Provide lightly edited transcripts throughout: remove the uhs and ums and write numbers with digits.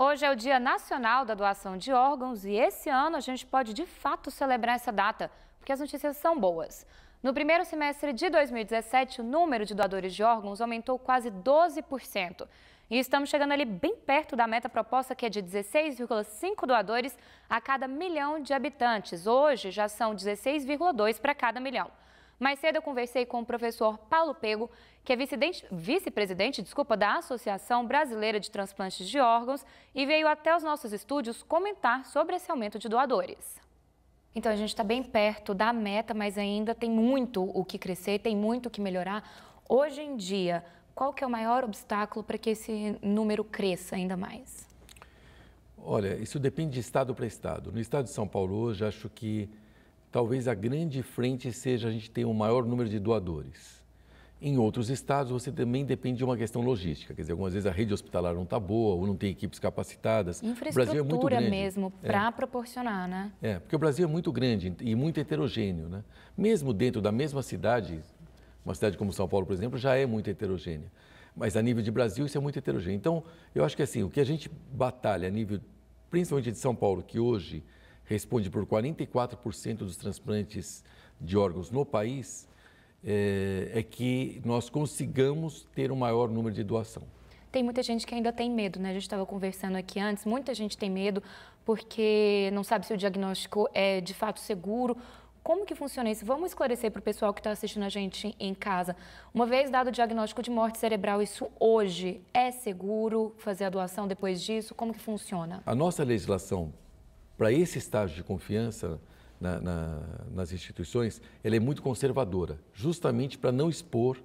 Hoje é o Dia Nacional da Doação de Órgãos e esse ano a gente pode de fato celebrar essa data, porque as notícias são boas. No primeiro semestre de 2017, o número de doadores de órgãos aumentou quase 12%. E estamos chegando ali bem perto da meta proposta, que é de 16,5 doadores a cada milhão de habitantes. Hoje já são 16,2 para cada milhão. Mais cedo eu conversei com o professor Paulo Pego, que é vice-presidente da Associação Brasileira de Transplantes de Órgãos e veio até os nossos estúdios comentar sobre esse aumento de doadores. Então, a gente está bem perto da meta, mas ainda tem muito o que crescer, tem muito o que melhorar. Hoje em dia, qual que é o maior obstáculo para que esse número cresça ainda mais? Olha, isso depende de estado para estado. No estado de São Paulo, hoje, acho que talvez a grande frente seja a gente ter um maior número de doadores. Em outros estados, você também depende de uma questão logística. Quer dizer, algumas vezes a rede hospitalar não está boa ou não tem equipes capacitadas. Infraestrutura o Brasil é muito grande. Mesmo para proporcionar, né? Porque o Brasil é muito grande e muito heterogêneo, né? Mesmo dentro da mesma cidade, uma cidade como São Paulo, por exemplo, já é muito heterogênea. Mas a nível de Brasil, isso é muito heterogêneo. Então, eu acho que assim, o que a gente batalha a nível, principalmente de São Paulo, que hoje responde por 44% dos transplantes de órgãos no país, é que nós consigamos ter um maior número de doação. Tem muita gente que ainda tem medo, né? A gente estava conversando aqui antes, muita gente tem medo porque não sabe se o diagnóstico é de fato seguro. Como que funciona isso? Vamos esclarecer para o pessoal que está assistindo a gente em casa. Uma vez dado o diagnóstico de morte cerebral, isso hoje é seguro fazer a doação depois disso? Como que funciona? A nossa legislação para esse estágio de confiança nas instituições, ela é muito conservadora, justamente para não expor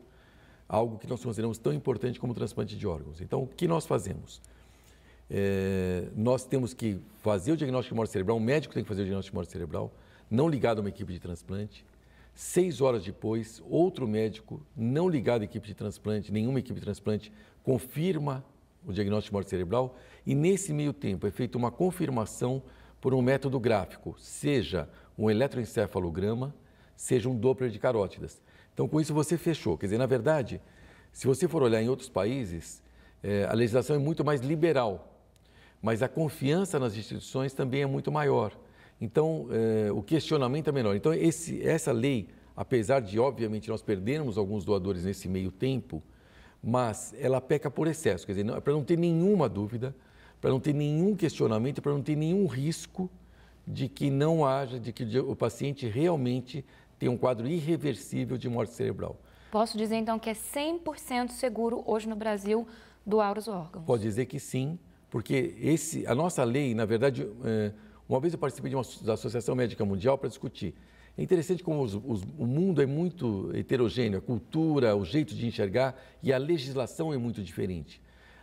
algo que nós consideramos tão importante como o transplante de órgãos. Então, o que nós fazemos? Nós temos que fazer o diagnóstico de morte cerebral, um médico tem que fazer o diagnóstico de morte cerebral, não ligado a uma equipe de transplante. 6 horas depois, outro médico, não ligado à equipe de transplante, nenhuma equipe de transplante, confirma o diagnóstico de morte cerebral e, nesse meio tempo, é feita uma confirmação por um método gráfico, seja um eletroencefalograma, seja um Doppler de carótidas. Então, com isso você fechou. Quer dizer, na verdade, se você for olhar em outros países, a legislação é muito mais liberal, mas a confiança nas instituições também é muito maior. Então, o questionamento é menor. Então, essa lei, apesar de, obviamente, nós perdermos alguns doadores nesse meio tempo, mas ela peca por excesso. Quer dizer, para não ter nenhuma dúvida, para não ter nenhum questionamento, para não ter nenhum risco de que não haja, de que o paciente realmente tenha um quadro irreversível de morte cerebral. Posso dizer, então, que é 100% seguro hoje no Brasil doar os órgãos? Pode dizer que sim, porque a nossa lei, na verdade, uma vez eu participei da Associação Médica Mundial para discutir. É interessante como o mundo é muito heterogêneo, a cultura, o jeito de enxergar e a legislação é muito diferente.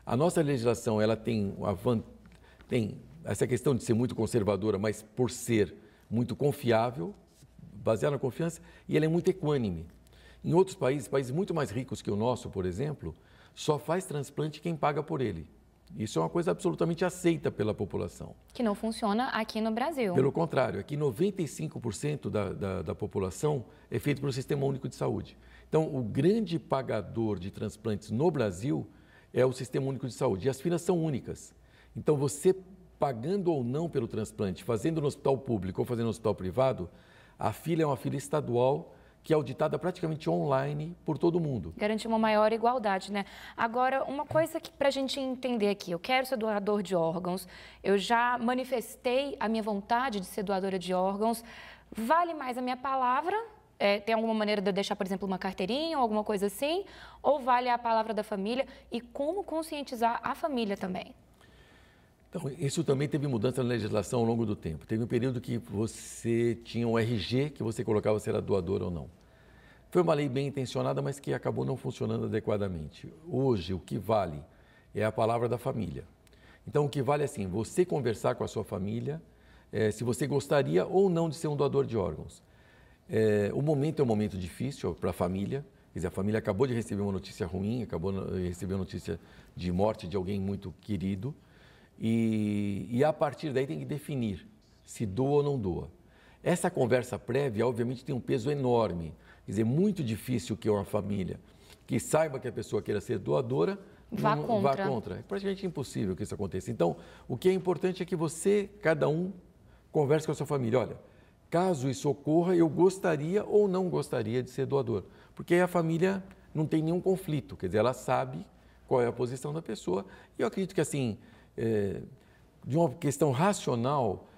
A nossa legislação, ela tem essa questão de ser muito conservadora, mas por ser muito confiável, baseada na confiança, e ela é muito equânime. Em outros países muito mais ricos que o nosso, por exemplo, só faz transplante quem paga por ele. Isso é uma coisa absolutamente aceita pela população. Que não funciona aqui no Brasil. Pelo contrário, aqui 95% da população é feito pelo Sistema Único de Saúde. Então, o grande pagador de transplantes no Brasil é o Sistema Único de Saúde. E as filas são únicas. Então, você pagando ou não pelo transplante, fazendo no hospital público ou fazendo no hospital privado, a fila é uma fila estadual que é auditada praticamente online por todo mundo. Garante uma maior igualdade, né? Agora, uma coisa que para a gente entender aqui, eu quero ser doador de órgãos, eu já manifestei a minha vontade de ser doadora de órgãos, vale mais a minha palavra? Tem alguma maneira de eu deixar, por exemplo, uma carteirinha ou alguma coisa assim? Ou vale a palavra da família? E como conscientizar a família também? Então, isso também teve mudança na legislação ao longo do tempo. Teve um período que você tinha um RG que você colocava se era doador ou não. Foi uma lei bem intencionada, mas que acabou não funcionando adequadamente. Hoje, o que vale é a palavra da família. Então, o que vale é assim, você conversar com a sua família, se você gostaria ou não de ser um doador de órgãos. O momento é um momento difícil para a família. Quer dizer, a família acabou de receber uma notícia ruim, acabou de receber uma notícia de morte de alguém muito querido. E a partir daí tem que definir se doa ou não doa. Essa conversa prévia, obviamente, tem um peso enorme. Quer dizer, muito difícil que uma família que saiba que a pessoa queira ser doadora vá contra. Vá contra. É praticamente impossível que isso aconteça. Então, o que é importante é que você, cada um, converse com a sua família. Olha, caso isso ocorra, eu gostaria ou não gostaria de ser doador. Porque aí a família não tem nenhum conflito, quer dizer, ela sabe qual é a posição da pessoa. E eu acredito que, assim, de uma questão racional,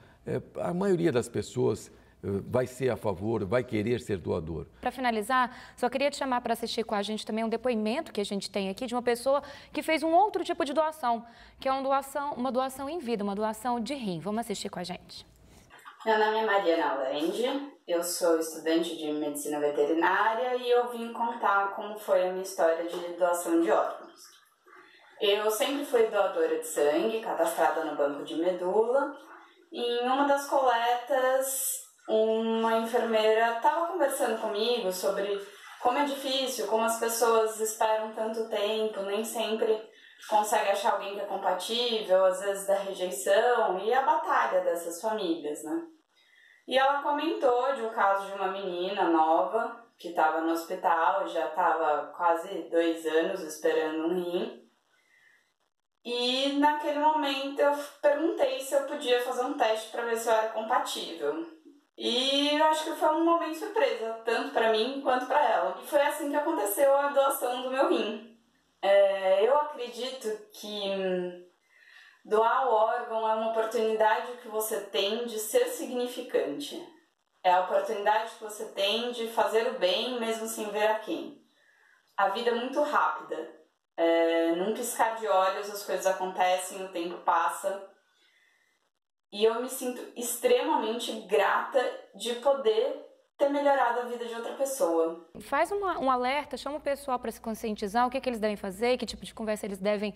a maioria das pessoas vai ser a favor, vai querer ser doador. Para finalizar, só queria te chamar para assistir com a gente também um depoimento que a gente tem aqui de uma pessoa que fez um outro tipo de doação, que é uma doação em vida, uma doação de rim. Vamos assistir com a gente. Meu nome é Mariana Lende, eu sou estudante de medicina veterinária e eu vim contar como foi a minha história de doação de órgãos. Eu sempre fui doadora de sangue, cadastrada no banco de medula, e em uma das coletas, uma enfermeira estava conversando comigo sobre como é difícil, como as pessoas esperam tanto tempo, nem sempre consegue achar alguém que é compatível, às vezes da rejeição, e a batalha dessas famílias, né? E ela comentou de um caso de uma menina nova que estava no hospital, já estava quase 2 anos esperando um rim. E naquele momento eu perguntei se eu podia fazer um teste para ver se eu era compatível. E eu acho que foi um momento surpresa, tanto para mim quanto para ela. E foi assim que aconteceu a doação do meu rim. Eu acredito que doar o órgão é uma oportunidade que você tem de ser significante. É a oportunidade que você tem de fazer o bem mesmo sem ver a quem. A vida é muito rápida. Num piscar de olhos as coisas acontecem, o tempo passa. E eu me sinto extremamente grata de poder ter melhorado a vida de outra pessoa. Faz um alerta, chama o pessoal para se conscientizar, o que eles devem fazer, que tipo de conversa eles devem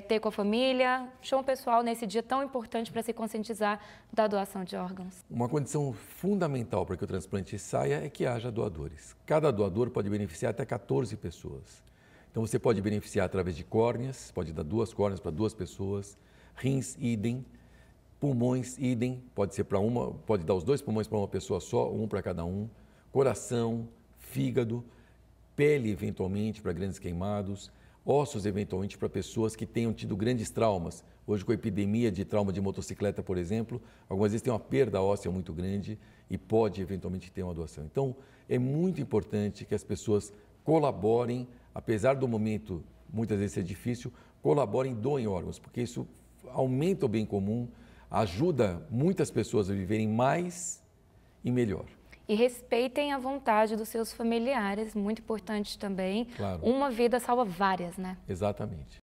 ter com a família. Chama o pessoal nesse dia tão importante para se conscientizar da doação de órgãos. Uma condição fundamental para que o transplante saia é que haja doadores. Cada doador pode beneficiar até 14 pessoas. Então você pode beneficiar através de córneas, pode dar 2 córneas para 2 pessoas, rins, idem, pulmões, idem, pode ser para uma, pode dar os 2 pulmões para uma pessoa só, um para cada um, coração, fígado, pele eventualmente para grandes queimados, ossos eventualmente para pessoas que tenham tido grandes traumas. Hoje com a epidemia de trauma de motocicleta, por exemplo, algumas vezes tem uma perda óssea muito grande e pode eventualmente ter uma doação. Então é muito importante que as pessoas colaborem, apesar do momento muitas vezes ser difícil, colaborem, doem órgãos, porque isso aumenta o bem comum, ajuda muitas pessoas a viverem mais e melhor. E respeitem a vontade dos seus familiares, muito importante também. Claro. Uma vida salva várias, né? Exatamente.